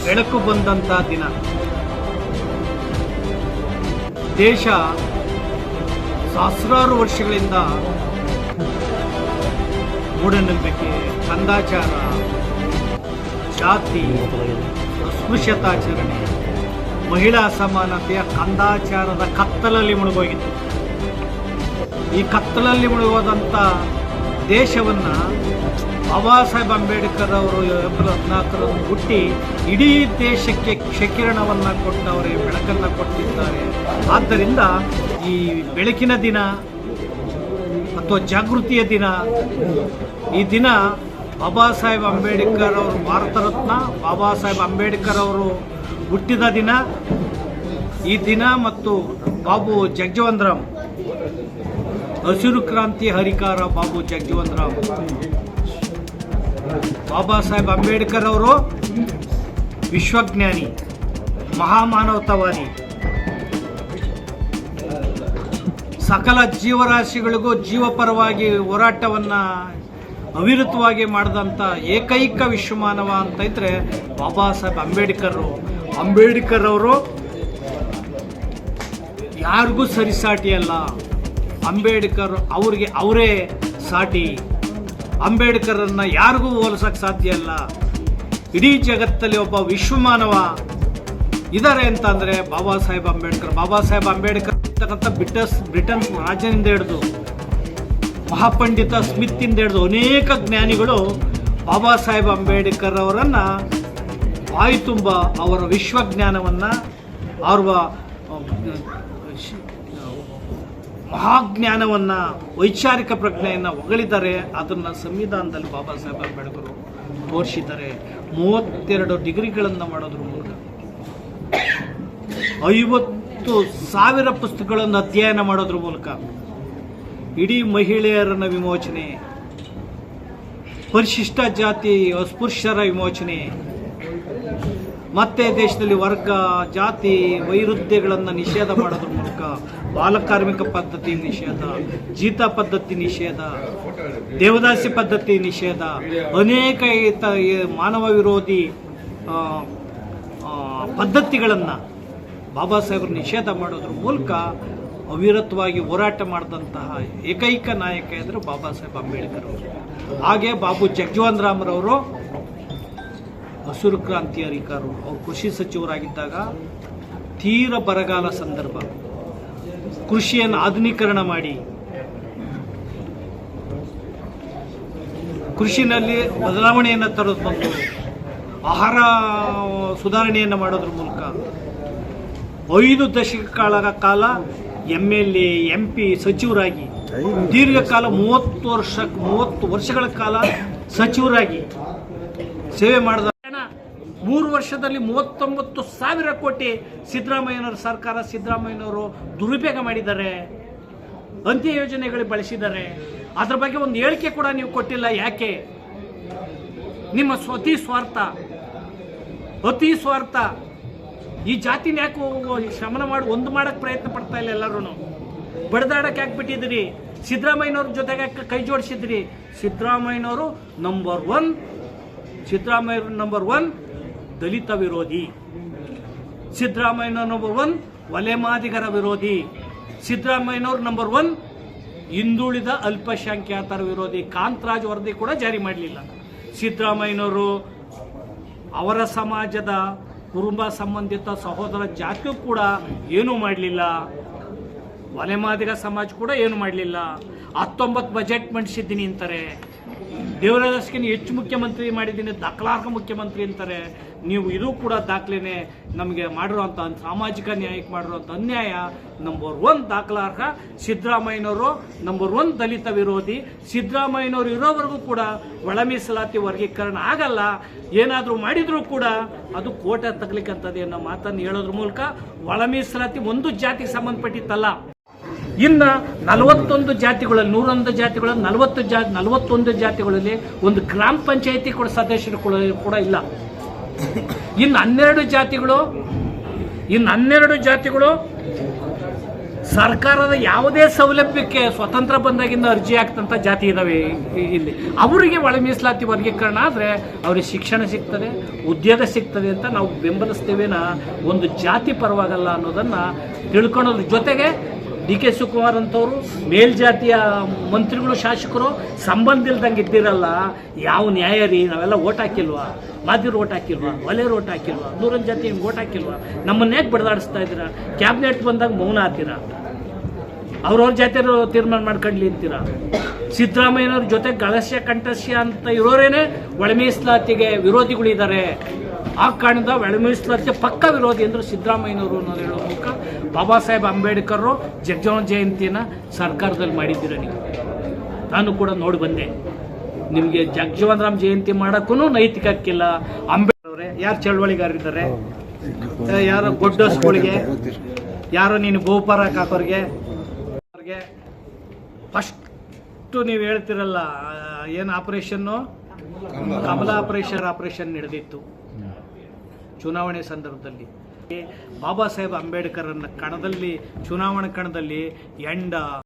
ಬೆಳಕು ಬಂದಂಥ ದಿನ. ದೇಶ ಸಹಸ್ರಾರು ವರ್ಷಗಳಿಂದ ಮೂಢನಂಬಿಕೆ, ಕಂದಾಚಾರ, ಜಾತಿ, ಅಸ್ಪೃಶ್ಯತಾಚರಣೆ, ಮಹಿಳಾ ಅಸಮಾನತೆಯ ಕಂದಾಚಾರದ ಕತ್ತಲಲ್ಲಿ ಮುಳುಗೋಗಿತ್ತು. ಈ ಕತ್ತಲಲ್ಲಿ ಮುಳುಗೋದಂಥ ದೇಶವನ್ನು ಬಾಬಾ ಸಾಹೇಬ್ ಅಂಬೇಡ್ಕರ್ ಅವರು ಏಪ್ರಿಲ್ 14ರಂದು ಹುಟ್ಟಿ ಇಡೀ ದೇಶಕ್ಕೆ ಕ್ಷಕಿರಣವನ್ನು ಕೊಟ್ಟವರೇ, ಬೆಳಕನ್ನು ಕೊಟ್ಟಿದ್ದಾರೆ. ಆದ್ದರಿಂದ ಈ ಬೆಳಕಿನ ದಿನ ಅಥವಾ ಜಾಗೃತಿಯ ದಿನ, ಈ ದಿನ ಬಾಬಾ ಸಾಹೇಬ್ ಅಂಬೇಡ್ಕರ್ ಅವರು ಭಾರತ ರತ್ನ ಬಾಬಾ ಸಾಹೇಬ್ ಅಂಬೇಡ್ಕರ್ ಅವರು ಹುಟ್ಟಿದ ದಿನ ಈ ದಿನ. ಮತ್ತು ಬಾಬು ಜಗಜೀವನ್ ರಾಮ್, ಹಸಿರು ಕ್ರಾಂತಿ ಹರಿಕಾರ ಬಾಬು ಜಗಜೀವನ್ ರಾಮ್, ಬಾಬಾ ಸಾಹೇಬ್ ಅಂಬೇಡ್ಕರ್ ಅವರು ವಿಶ್ವಜ್ಞಾನಿ, ಮಹಾಮಾನವತಾವಾದಿ, ಸಕಲ ಜೀವರಾಶಿಗಳಿಗೂ ಜೀವಪರವಾಗಿ ಹೋರಾಟವನ್ನು ಅವಿರತವಾಗಿ ಮಾಡಿದಂಥ ಏಕೈಕ ವಿಶ್ವಮಾನವ ಅಂತ ಇದ್ದರೆ ಬಾಬಾ ಸಾಹೇಬ್ ಅಂಬೇಡ್ಕರ್ ಅವರು ಯಾರಿಗೂ ಸರಿಸಾಟಿಯಲ್ಲ. ಅಂಬೇಡ್ಕರ್ ಅವ್ರಿಗೆ ಅವರೇ ಸಾಟಿ. ಅಂಬೇಡ್ಕರನ್ನು ಯಾರಿಗೂ ಹೋಲಿಸೋಕ್ಕೆ ಸಾಧ್ಯ ಇಲ್ಲ. ಇಡೀ ಜಗತ್ತಲ್ಲಿ ಒಬ್ಬ ವಿಶ್ವಮಾನವ ಇದ್ದಾರೆ ಅಂತಂದರೆ ಬಾಬಾ ಸಾಹೇಬ್ ಅಂಬೇಡ್ಕರ್. ಬಾಬಾ ಸಾಹೇಬ್ ಅಂಬೇಡ್ಕರ್ ಇರ್ತಕ್ಕಂಥ ಬ್ರಿಟನ್ ರಾಜನಿಂದ ಹಿಡಿದು ಮಹಾಪಂಡಿತ ಸ್ಮಿತ್ತಿಂದ ಹಿಡಿದು ಅನೇಕ ಜ್ಞಾನಿಗಳು ಬಾಬಾ ಸಾಹೇಬ್ ಅಂಬೇಡ್ಕರ್ ಅವರನ್ನು ಬಾಯಿ ತುಂಬ ಅವರ ವಿಶ್ವಜ್ಞಾನವನ್ನು, ಅವರ ಮಹಾಜ್ಞಾನವನ್ನು, ವೈಚಾರಿಕ ಪ್ರಜ್ಞೆಯನ್ನು ಹೊಗಳಿದ್ದಾರೆ. ಅದನ್ನು ಸಂವಿಧಾನದಲ್ಲಿ ಬಾಬಾ ಸಾಹೇಬ್ ಅಂಬೇಡ್ಕರ್ ತೋರಿಸಿದ್ದಾರೆ. 32 ಡಿಗ್ರಿಗಳನ್ನು ಮಾಡೋದ್ರ ಮೂಲಕ 50,000 ಪುಸ್ತಕಗಳನ್ನು ಅಧ್ಯಯನ ಮಾಡೋದ್ರ ಮೂಲಕ ಇಡೀ ಮಹಿಳೆಯರನ್ನ ವಿಮೋಚನೆ, ಪರಿಶಿಷ್ಟ ಜಾತಿ ಅಸ್ಪೃಶ್ಯರ ವಿಮೋಚನೆ, ಮತ್ತೆ ದೇಶದಲ್ಲಿ ವರ್ಗ ಜಾತಿ ವೈರುಧ್ಯಗಳನ್ನು ನಿಷೇಧ ಮಾಡೋದ್ರ ಮೂಲಕ ಬಾಲಕಾರ್ಮಿಕ ಪದ್ಧತಿ ನಿಷೇಧ, ಜೀತ ಪದ್ಧತಿ ನಿಷೇಧ, ದೇವದಾಸಿ ಪದ್ಧತಿ ನಿಷೇಧ, ಅನೇಕ ಮಾನವ ವಿರೋಧಿ ಪದ್ಧತಿಗಳನ್ನು ಬಾಬಾ ಸಾಹೇಬರು ನಿಷೇಧ ಮಾಡೋದ್ರ ಮೂಲಕ ಅವಿರತವಾಗಿ ಹೋರಾಟ ಮಾಡಿದಂತಹ ಏಕೈಕ ನಾಯಕ ಎಂದರೆ ಬಾಬಾ ಸಾಹೇಬ್ ಅಂಬೇಡ್ಕರ್ ಅವರು. ಹಾಗೆ ಬಾಬು ಜಗಜೀವನ್ ರಾಮ್ರವರು ಹಸಿರು ಕ್ರಾಂತಿ ಹರಿಕಾರರು. ಅವರು ಕೃಷಿ ಸಚಿವರಾಗಿದ್ದಾಗ ತೀರ ಬರಗಾಲ ಸಂದರ್ಭ, ಕೃಷಿಯನ್ನು ಆಧುನೀಕರಣ ಮಾಡಿ ಕೃಷಿನಲ್ಲಿ ಬದಲಾವಣೆಯನ್ನು ತರೋದು ಬಂದು ಆಹಾರ ಸುಧಾರಣೆಯನ್ನು ಮಾಡೋದ್ರ ಮೂಲಕ 5 ದಶಕಗಳ ಕಾಲ MLA MP ಸಚಿವರಾಗಿ, ದೀರ್ಘಕಾಲ 30 ವರ್ಷಗಳ ಕಾಲ ಸಚಿವರಾಗಿ ಸೇವೆ ಮಾಡಿದ 3 ವರ್ಷದಲ್ಲಿ 39,000 ಕೋಟಿ ಸಿದ್ದರಾಮಯ್ಯನವರ ಸರ್ಕಾರ, ಸಿದ್ದರಾಮಯ್ಯನವರು ದುರುಪಯೋಗ ಮಾಡಿದ್ದಾರೆ. ಅಂತ್ಯ ಯೋಜನೆಗಳು ಬಳಸಿದ್ದಾರೆ. ಅದರ ಬಗ್ಗೆ ಒಂದು ಹೇಳಿಕೆ ಕೂಡ ನೀವು ಕೊಟ್ಟಿಲ್ಲ. ಯಾಕೆ? ನಿಮ್ಮ ಅತಿ ಸ್ವಾರ್ಥ. ಈ ಜಾತಿನ ಯಾಕೆ ಶಮನ ಮಾಡಿ ಒಂದು ಮಾಡೋಕ್ಕೆ ಪ್ರಯತ್ನ ಪಡ್ತಾ ಇಲ್ಲ. ಎಲ್ಲರೂ ಬಡದಾಡಕ್ಕೆ ಯಾಕೆ ಬಿಟ್ಟಿದ್ದೀರಿ? ಸಿದ್ದರಾಮಯ್ಯನವ್ರ ಜೊತೆಗೆ ಕೈ ಜೋಡಿಸಿದ್ರಿ. ಸಿದ್ದರಾಮಯ್ಯನವರು ನಂಬರ್ 1 ದಲಿತ ವಿರೋಧಿ, ಸಿದ್ದರಾಮಯ್ಯನವರು ನಂಬರ್ 1 ವಲೆಮಾದಿಗರ ವಿರೋಧಿ, ಸಿದ್ದರಾಮಯ್ಯನವರು ನಂಬರ್ 1 ಹಿಂದುಳಿದ ಅಲ್ಪಸಂಖ್ಯಾತರ ವಿರೋಧಿ. ಕಾಂತರಾಜ್ ವರದಿ ಕೂಡ ಜಾರಿ ಮಾಡಲಿಲ್ಲ. ಸಿದ್ದರಾಮಯ್ಯನವರು ಅವರ ಸಮಾಜದ ಕುಟುಂಬ ಸಂಬಂಧಿತ ಸಹೋದರ ಜಾತಿಯೂ ಕೂಡ ಏನೂ ಮಾಡಲಿಲ್ಲ. ವಲೆಮಾದಿಗ ಸಮಾಜ ಕೂಡ ಏನು ಮಾಡಲಿಲ್ಲ. 19 ಬಜೆಟ್ ಮಂಡಿಸಿದ್ದೀನಿ ಅಂತಾರೆ. ದೇವರಾಜಸ್ಕಿನ ಹೆಚ್ಚು ಮುಖ್ಯಮಂತ್ರಿ ಮಾಡಿದ್ದೀನಿ, ದಾಖಲಾರ್ಹ ಮುಖ್ಯಮಂತ್ರಿ ಅಂತಾರೆ. ನೀವು ಇದು ಕೂಡ ದಾಖಲೆನೇ. ನಮಗೆ ಮಾಡಿರುವಂಥ ಸಾಮಾಜಿಕ ನ್ಯಾಯಕ್ಕೆ ಮಾಡಿರುವಂಥ ಅನ್ಯಾಯ. ನಂಬರ್ 1 ದಾಖಲಾರ್ಹ ಸಿದ್ದರಾಮಯ್ಯನವರು, ನಂಬರ್ 1 ದಲಿತ ವಿರೋಧಿ. ಸಿದ್ದರಾಮಯ್ಯನವರು ಇರೋವರೆಗೂ ಕೂಡ ಒಳ ಮೀಸಲಾತಿ ವರ್ಗೀಕರಣ ಆಗಲ್ಲ. ಏನಾದರೂ ಮಾಡಿದರೂ ಕೂಡ ಅದು ಕೋಟೆ ತಗಲಿಕ್ಕಂಥದ್ದು ಅನ್ನೋ ಮಾತನ್ನು ಹೇಳೋದ್ರ ಮೂಲಕ ಒಳ ಮೀಸಲಾತಿ ಒಂದು ಜಾತಿಗೆ ಸಂಬಂಧಪಟ್ಟಿತ್ತಲ್ಲ. ಇನ್ನು 41 ಜಾತಿಗಳಲ್ಲಿ 101 ಜಾತಿಗಳಲ್ಲಿ 41 ಜಾತಿಗಳಲ್ಲಿ ಒಂದು ಗ್ರಾಮ ಪಂಚಾಯಿತಿ ಕೂಡ ಸದಸ್ಯರು ಕೂಡ ಇಲ್ಲ. ಇನ್ನು 12 ಜಾತಿಗಳು ಸರ್ಕಾರದ ಯಾವುದೇ ಸೌಲಭ್ಯಕ್ಕೆ ಸ್ವತಂತ್ರ ಬಂದಾಗಿಂದ ಅರ್ಜಿ ಹಾಕ್ತಂಥ ಜಾತಿ ಇದ್ದಾವೆ ಇಲ್ಲಿ. ಅವರಿಗೆ ಒಳ ಮೀಸಲಾತಿ ವರ್ಗೀಕರಣ ಆದರೆ ಅವ್ರಿಗೆ ಶಿಕ್ಷಣ ಸಿಗ್ತದೆ, ಉದ್ಯೋಗ ಸಿಗ್ತದೆ ಅಂತ ನಾವು ಬೆಂಬಲಿಸ್ತೇವೇನ ಒಂದು ಜಾತಿ ಪರವಾಗಲ್ಲ ಅನ್ನೋದನ್ನು ತಿಳ್ಕೊಳ್ಳೋದ್ರ ಜೊತೆಗೆ ಡಿ.ಕೆ. ಶಿವಕುಮಾರ್ ಅಂತವರು ಮೇಲ್ಜಾತಿಯ ಮಂತ್ರಿಗಳು ಶಾಸಕರು ಸಂಬಂಧ ಇಲ್ದಂಗೆ ಇದ್ದಿರಲ್ಲ. ಯಾವ ನ್ಯಾಯ ರೀ? ನಾವೆಲ್ಲ ಓಟ್ ಹಾಕಿಲ್ವಾ? ಮಾದಿರು ಓಟ್ ಹಾಕಿಲ್ವಾ? ಒಲೆಯರು ಓಟ್ ಹಾಕಿಲ್ವಾ? ನೂರೊಂದು ಜಾತಿ ಹಿಂಗೆ ಓಟ್ ಹಾಕಿಲ್ವಾ? ನಮ್ಮನ್ನ ಯಾಕೆ ಬಡದಾಡಿಸ್ತಾ ಇದ್ದೀರಾ? ಕ್ಯಾಬಿನೆಟ್ ಬಂದಾಗ ಮೌನ ಹಾಕ್ತೀರಾ? ಅವ್ರವ್ರ ಜಾತಿಯವರು ತೀರ್ಮಾನ ಮಾಡ್ಕೊಂಡ್ಲಿ ಅಂತೀರಾ? ಸಿದ್ದರಾಮಯ್ಯನವ್ರ ಜೊತೆ ಗಳಸ್ಯ ಕಂಠಸ್ಯ ಅಂತ ಇರೋರೇನೆ ಒಳ ಮೀಸಲಾತಿಗೆ ವಿರೋಧಿಗಳಿದ್ದಾರೆ. ಆ ಕಾರಣದಿಂದ ಒಳ ಮೀಸಲಾತಿಗೆ ಪಕ್ಕ ವಿರೋಧಿ ಅಂದ್ರೆ ಸಿದ್ದರಾಮಯ್ಯನವರು ಅನ್ನೋದು ಹೇಳೋ ಮೂಲಕ ಬಾಬಾ ಸಾಹೇಬ್ ಅಂಬೇಡ್ಕರ್ ಜಗಜೀವನ ಜಯಂತಿಯನ್ನು ಸರ್ಕಾರದಲ್ಲಿ ಮಾಡಿದ್ದೀರ ನೀವು. ನಾನು ಕೂಡ ನೋಡಿ ಬಂದೆ. ನಿಮಗೆ ಜಗಜೀವನ್ ರಾಮ್ ಜಯಂತಿ ಮಾಡೋಕ್ಕೂ ನೈತಿಕ ಹಕ್ಕಿಲ್ಲ. ಅಂಬೇಡ್ಕರ್ ಅವರೇ ಯಾರು ಚಳವಳಿಗಾರಿದ್ದಾರೆ? ಯಾರು ಗೊಡ್ಡಸ್ಗಳಿಗೆ, ಯಾರು ನೀನು ಗೋಪುರ ಹಾಕೋರಿಗೆ ಫಸ್ಟು ನೀವು ಹೇಳ್ತಿರಲ್ಲ ಏನು ಆಪರೇಷನ್ನು ಕಮಲ ಆಪರೇಷನ್ ನಡೆದಿತ್ತು ಚುನಾವಣೆ ಸಂದರ್ಭದಲ್ಲಿ. ಬಾಬಾ ಸಾಹೇಬ್ ಅಂಬೇಡ್ಕರ್ ಕಣದಲ್ಲಿ, ಚುನಾವಣಾ ಕಣದಲ್ಲಿ ಎಂಡ